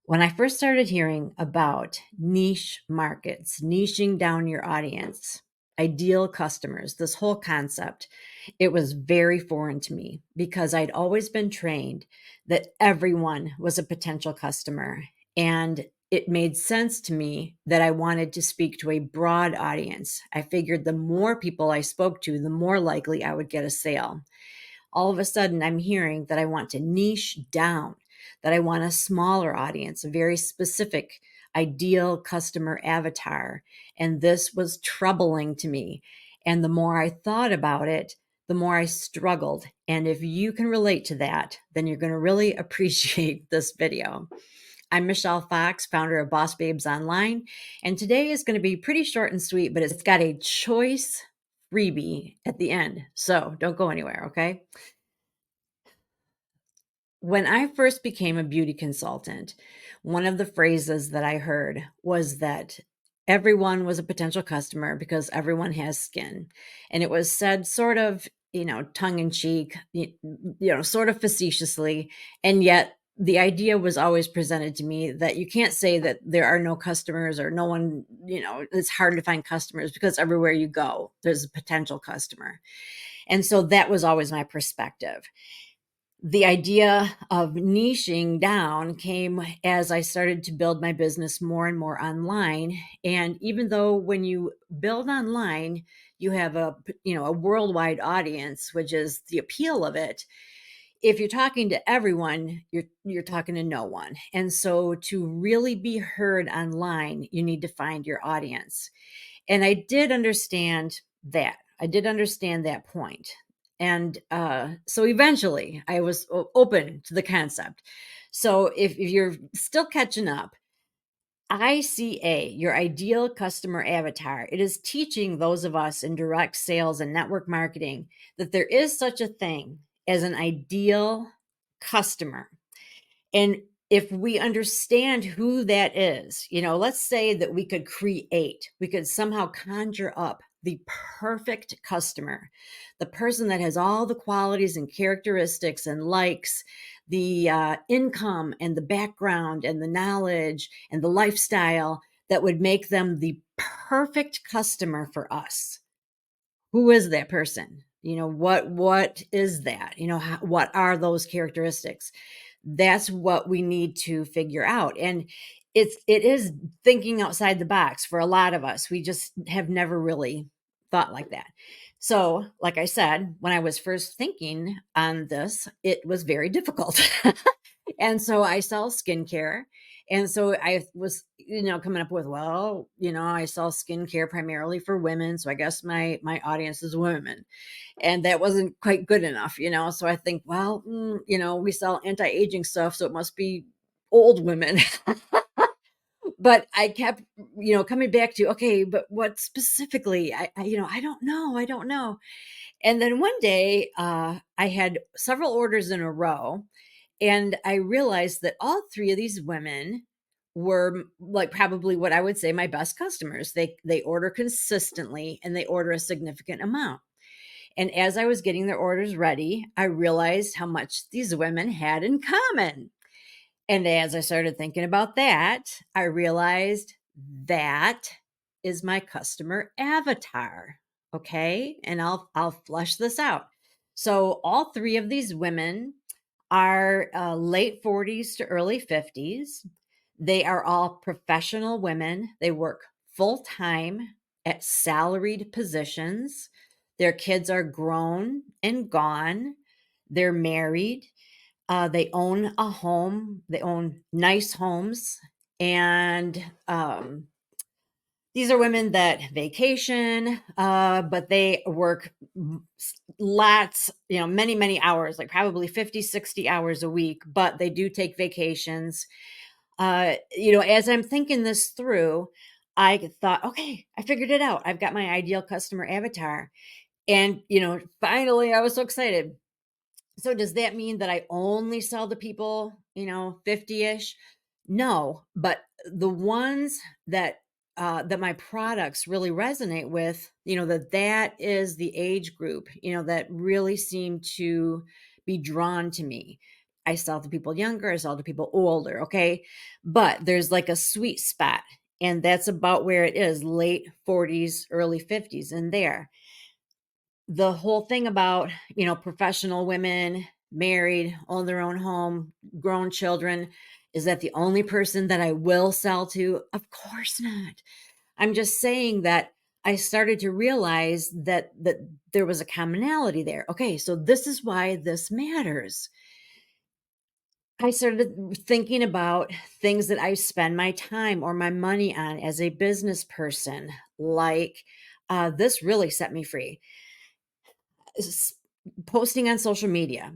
When I first started hearing about niche markets, niching down your audience, ideal customers, this whole concept, it was very foreign to me because I'd always been trained that everyone was a potential customer. And it made sense to me that I wanted to speak to a broad audience. I figured the more people I spoke to, the more likely I would get a sale. All of a sudden, I'm hearing that I want to niche down, that I want a smaller audience, a very specific ideal customer avatar. And this was troubling to me. And the more I thought about it, the more I struggled. And if you can relate to that, then you're going to really appreciate this video. I'm Michelle Fox, founder of Boss Babes Online, and today is going to be pretty short and sweet, but it's got a choice freebie at the end. So don't go anywhere, okay? When I first became a beauty consultant, one of the phrases that I heard was that everyone was a potential customer because everyone has skin. And it was said sort of, tongue in cheek, sort of facetiously. And yet the idea was always presented to me that you can't say that there are no customers or no one, it's hard to find customers because everywhere you go, there's a potential customer. And so that was always my perspective. The idea of niching down came as I started to build my business more and more online. And even though when you build online, you have a worldwide audience, which is the appeal of it. If you're talking to everyone, you're talking to no one. And so to really be heard online, you need to find your audience. And I did understand that. I did understand that point. And so eventually I was open to the concept. So if you're still catching up, ICA, your ideal customer avatar, it is teaching those of us in direct sales and network marketing that there is such a thing as an ideal customer. And if we understand who that is, let's say that we could somehow conjure up the perfect customer, the person that has all the qualities and characteristics and likes, the income and the background and the knowledge and the lifestyle that would make them the perfect customer for us. Who is that person? What is that? What are those characteristics? That's what we need to figure out. And it is thinking outside the box for a lot of us. We just have never really thought like that. So, like I said, when I was first thinking on this, it was very difficult. And so I sell skincare. And so I was, coming up with, well, I sell skincare primarily for women. So I guess my audience is women. And that wasn't quite good enough, So I think, well, we sell anti-aging stuff, so it must be old women. But I kept, coming back to, okay, but what specifically? I don't know. I don't know. And then one day, I had several orders in a row, and I realized that all three of these women were like probably what I would say my best customers. They order consistently and they order a significant amount. And as I was getting their orders ready, I realized how much these women had in common. And as I started thinking about that, I realized that is my customer avatar. Okay. And I'll flesh this out. So all three of these women are late 40s to early 50s. They are all professional women. They work full time at salaried positions. Their kids are grown and gone. They're married. They own a home. They own nice homes. And these are women that vacation, but they work lots, many, many hours, like probably 50, 60 hours a week, but they do take vacations. As I'm thinking this through, I thought, okay, I figured it out. I've got my ideal customer avatar. And, finally, I was so excited. So does that mean that I only sell to people, 50-ish? No, but the ones that my products really resonate with, that is the age group, that really seem to be drawn to me. I sell to people younger, I sell to people older, okay? But there's like a sweet spot, and that's about where it is, late 40s, early 50s in there. The whole thing about, professional women, married, own their own home, grown children, is that the only person that I will sell to? Of course not. I'm just saying that I started to realize that there was a commonality there. Okay, so this is why this matters. I started thinking about things that I spend my time or my money on as a business person. Like, this really set me free. S- Posting on social media,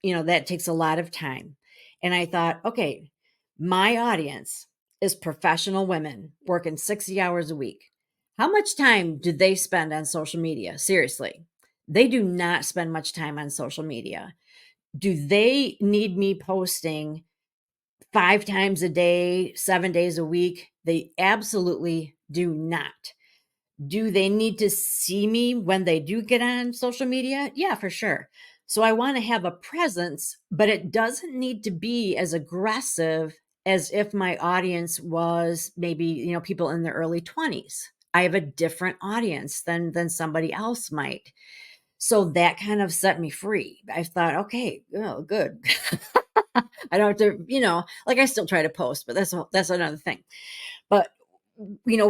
that takes a lot of time. And I thought, okay, my audience is professional women working 60 hours a week. How much time do they spend on social media? Seriously, they do not spend much time on social media. Do they need me posting 5 times a day, 7 days a week? They absolutely do not. Do they need to see me when they do get on social media? Yeah, for sure. So I want to have a presence, but it doesn't need to be as aggressive as if my audience was maybe, people in their early 20s. I have a different audience than somebody else might. So that kind of set me free. I thought, okay, oh, good. I don't have to, like I still try to post, but that's another thing. But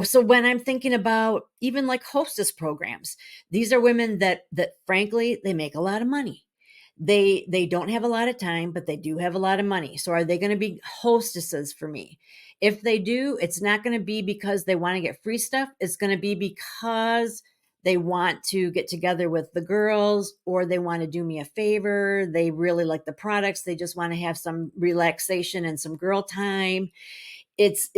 so when I'm thinking about even like hostess programs, these are women that frankly, they make a lot of money. They don't have a lot of time, but they do have a lot of money. So are they going to be hostesses for me? If they do, it's not going to be because they want to get free stuff. It's going to be because they want to get together with the girls, or they want to do me a favor. They really like the products. They just want to have some relaxation and some girl time. It's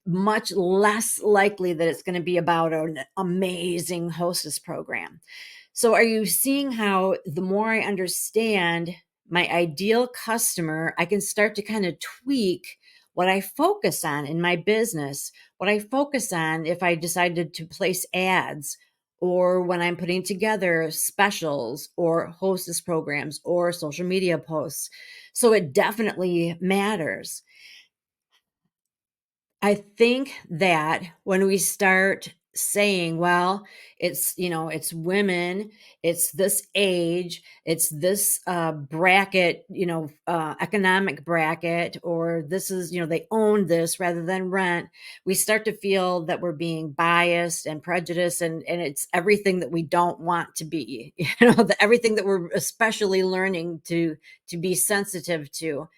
much less likely that it's going to be about an amazing hostess program. So are you seeing how the more I understand my ideal customer, I can start to kind of tweak what I focus on in my business, what I focus on if I decided to place ads, or when I'm putting together specials or hostess programs or social media posts. So it definitely matters. I think that when we start saying, well, it's women, it's this age, it's this bracket, economic bracket, or this is, they own this rather than rent, we start to feel that we're being biased and prejudiced, and it's everything that we don't want to be, everything that we're especially learning to be sensitive to.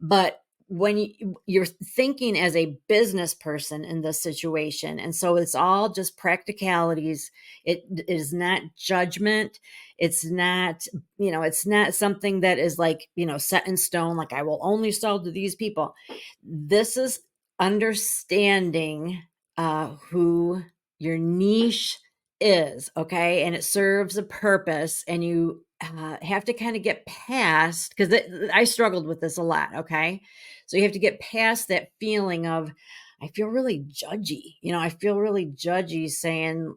But when you're thinking as a business person in this situation, and so it's all just practicalities, it is not judgment. It's not, it's not something that is like, set in stone, like I will only sell to these people. This is understanding who your niche is, okay? And it serves a purpose, and you have to kind of get past, because I struggled with this a lot, okay? So you have to get past that feeling of, I feel really judgy. I feel really judgy saying,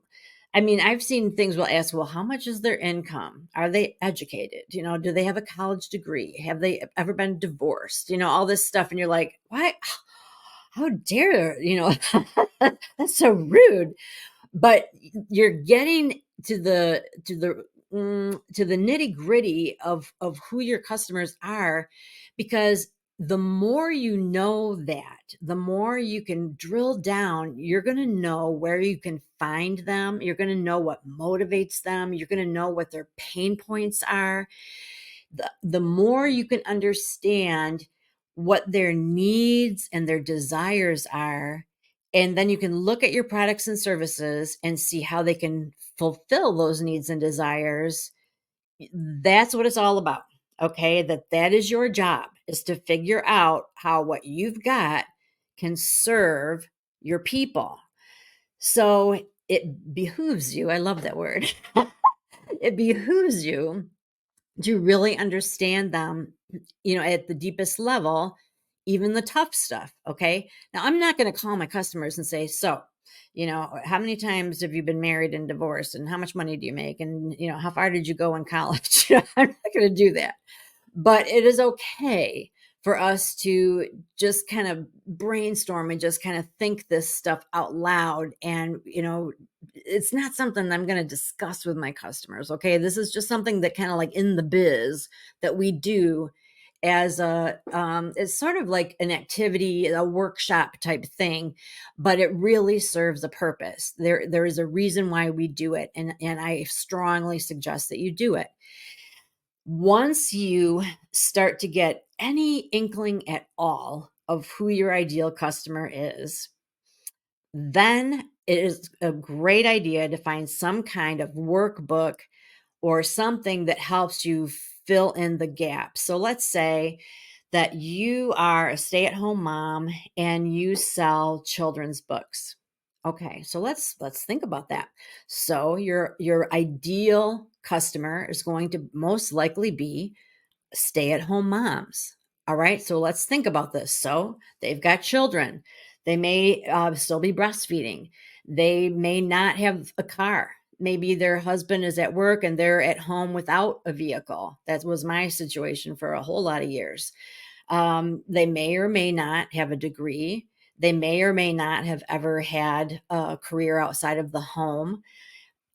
I mean, I've seen things will ask, well, how much is their income? Are they educated? Do they have a college degree? Have they ever been divorced? All this stuff. And you're like, why? How dare, that's so rude. But you're getting to the nitty gritty of who your customers are, because the more you know that, the more you can drill down. You're going to know where you can find them. You're going to know what motivates them. You're going to know what their pain points are. The more you can understand what their needs and their desires are, and then you can look at your products and services and see how they can fulfill those needs and desires. That's what it's all about. Okay, that is your job, is to figure out how what you've got can serve your people. So it behooves you, I love that word. It behooves you to really understand them, at the deepest level, even the tough stuff. Okay. Now, I'm not going to call my customers and say, so, how many times have you been married and divorced, and how much money do you make? And, how far did you go in college? I'm not going to do that. But it is okay for us to just kind of brainstorm and just kind of think this stuff out loud. And, it's not something I'm going to discuss with my customers. Okay. This is just something that kind of like in the biz that we do as it's sort of like an activity, a workshop type thing, but it really serves a purpose. There is a reason why we do it. And I strongly suggest that you do it. Once you start to get any inkling at all of who your ideal customer is, then it is a great idea to find some kind of workbook or something that helps you fill in the gaps. So let's say that you are a stay-at-home mom and you sell children's books. Okay, so let's think about that. So your ideal customer is going to most likely be stay-at-home moms. All right, so let's think about this. So they've got children. They may still be breastfeeding. They may not have a car. Maybe their husband is at work and they're at home without a vehicle. That was my situation for a whole lot of years. They may or may not have a degree. They may or may not have ever had a career outside of the home,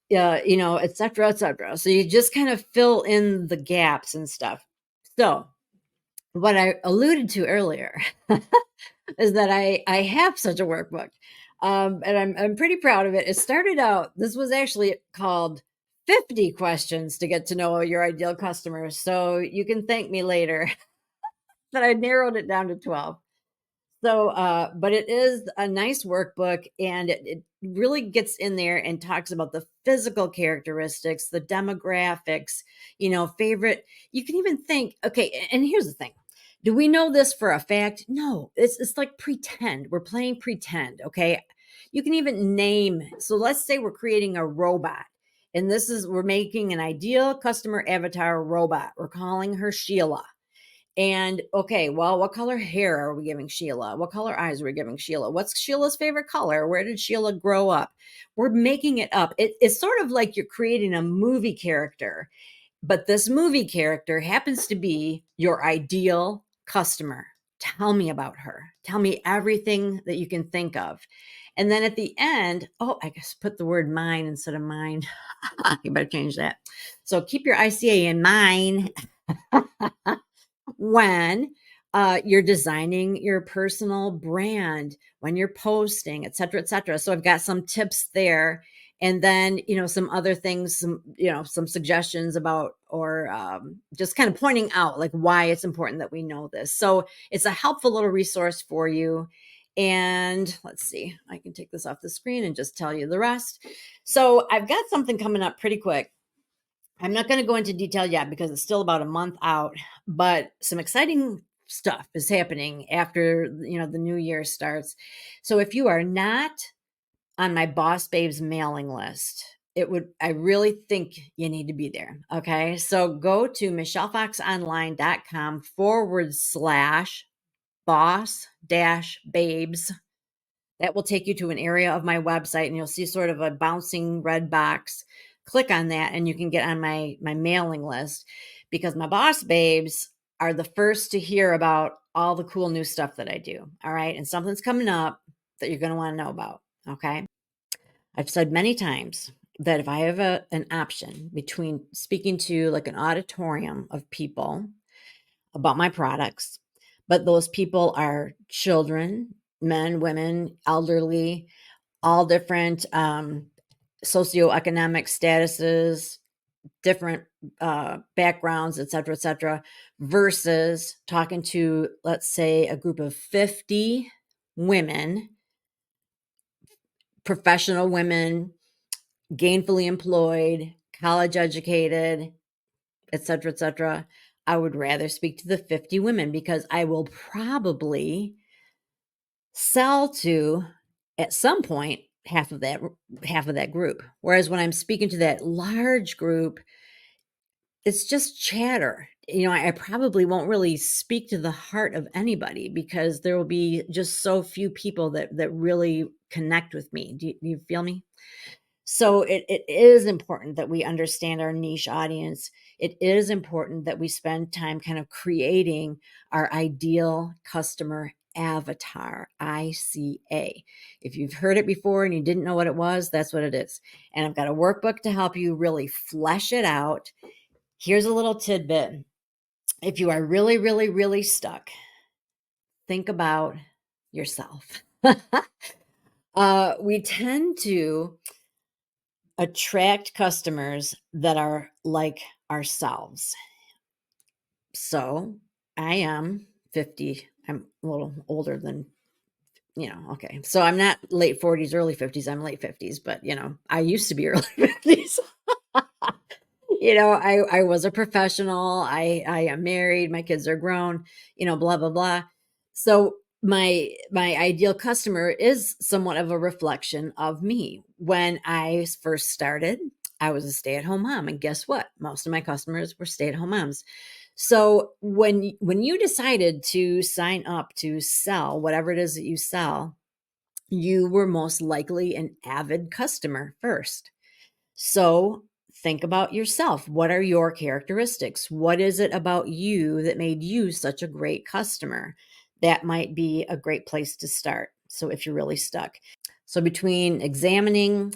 et cetera, et cetera. So you just kind of fill in the gaps and stuff. So what I alluded to earlier is that I have such a workbook, and I'm pretty proud of it. It started out. This was actually called 50 questions to get to know your ideal customers. So you can thank me later that I narrowed it down to 12. So, but it is a nice workbook, and it really gets in there and talks about the physical characteristics, the demographics, favorite. You can even think, okay, and here's the thing. Do we know this for a fact? No, it's like pretend. We're playing pretend, okay? You can even name. So let's say we're creating a robot, and we're making an ideal customer avatar robot. We're calling her Sheila. And okay, well, what color hair are we giving Sheila? What color eyes are we giving Sheila? What's Sheila's favorite color? Where did Sheila grow up? We're making it up. It's sort of like you're creating a movie character, but this movie character happens to be your ideal customer. Tell me about her. Tell me everything that you can think of. And then at the end, I guess put the word mine instead of mine. You better change that. So keep your ICA in mine. When you're designing your personal brand, when you're posting, et cetera, et cetera. So I've got some tips there. And then, some other things, some suggestions about, or just kind of pointing out like why it's important that we know this. So it's a helpful little resource for you. And let's see, I can take this off the screen and just tell you the rest. So I've got something coming up pretty quick. I'm not going to go into detail yet because it's still about a month out, but some exciting stuff is happening after, the new year starts. So if you are not on my Boss Babes mailing list, I really think you need to be there. Okay. So go to michellefoxonline.com/boss-babes. That will take you to an area of my website, and you'll see sort of a bouncing red box. Click on that and you can get on my mailing list, because my Boss Babes are the first to hear about all the cool new stuff that I do. All right. And something's coming up that you're going to want to know about. Okay. I've said many times that if I have an option between speaking to like an auditorium of people about my products, but those people are children, men, women, elderly, all different socioeconomic statuses, different backgrounds, et cetera, versus talking to, let's say, a group of 50 women, professional women, gainfully employed, college educated, et cetera. I would rather speak to the 50 women because I will probably sell to, at some point, half of that group. Whereas when I'm speaking to that large group, it's just chatter. I probably won't really speak to the heart of anybody because there will be just so few people that really connect with me. Do you feel me? So it is important that we understand our niche audience. It is important that we spend time kind of creating our ideal customer avatar, ICA. If you've heard it before and you didn't know what it was, that's what it is. And I've got a workbook to help you really flesh it out. Here's a little tidbit. If you are really, really, really stuck, think about yourself. We tend to attract customers that are like ourselves. So I am 50. I'm a little older than, okay. So I'm not late 40s, early 50s. I'm late 50s, but I used to be early 50s. I was a professional. I am married. My kids are grown, blah, blah, blah. So my ideal customer is somewhat of a reflection of me. When I first started, I was a stay-at-home mom, and guess what? Most of my customers were stay-at-home moms. So when you decided to sign up to sell whatever it is that you sell, you were most likely an avid customer first. So think about yourself. What are your characteristics? What is it about you that made you such a great customer? That might be a great place to start. So if you're really stuck. So between examining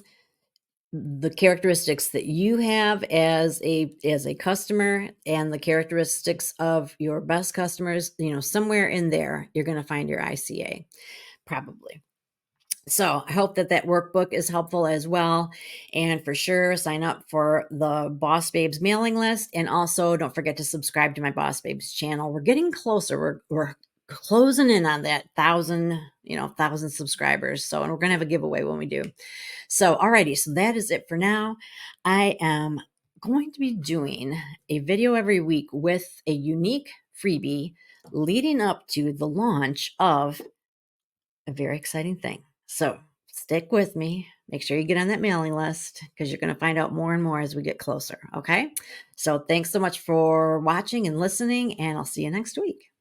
the characteristics that you have as a customer and the characteristics of your best customers, somewhere in there, you're going to find your ICA, probably. So I hope that workbook is helpful as well. And for sure, sign up for the Boss Babes mailing list. And also don't forget to subscribe to my Boss Babes channel. We're getting closer. We're closing in on that 1,000 subscribers. So, and we're going to have a giveaway when we do. So, alrighty. So that is it for now. I am going to be doing a video every week with a unique freebie leading up to the launch of a very exciting thing. So stick with me. Make sure you get on that mailing list because you're going to find out more and more as we get closer. Okay. So thanks so much for watching and listening, and I'll see you next week.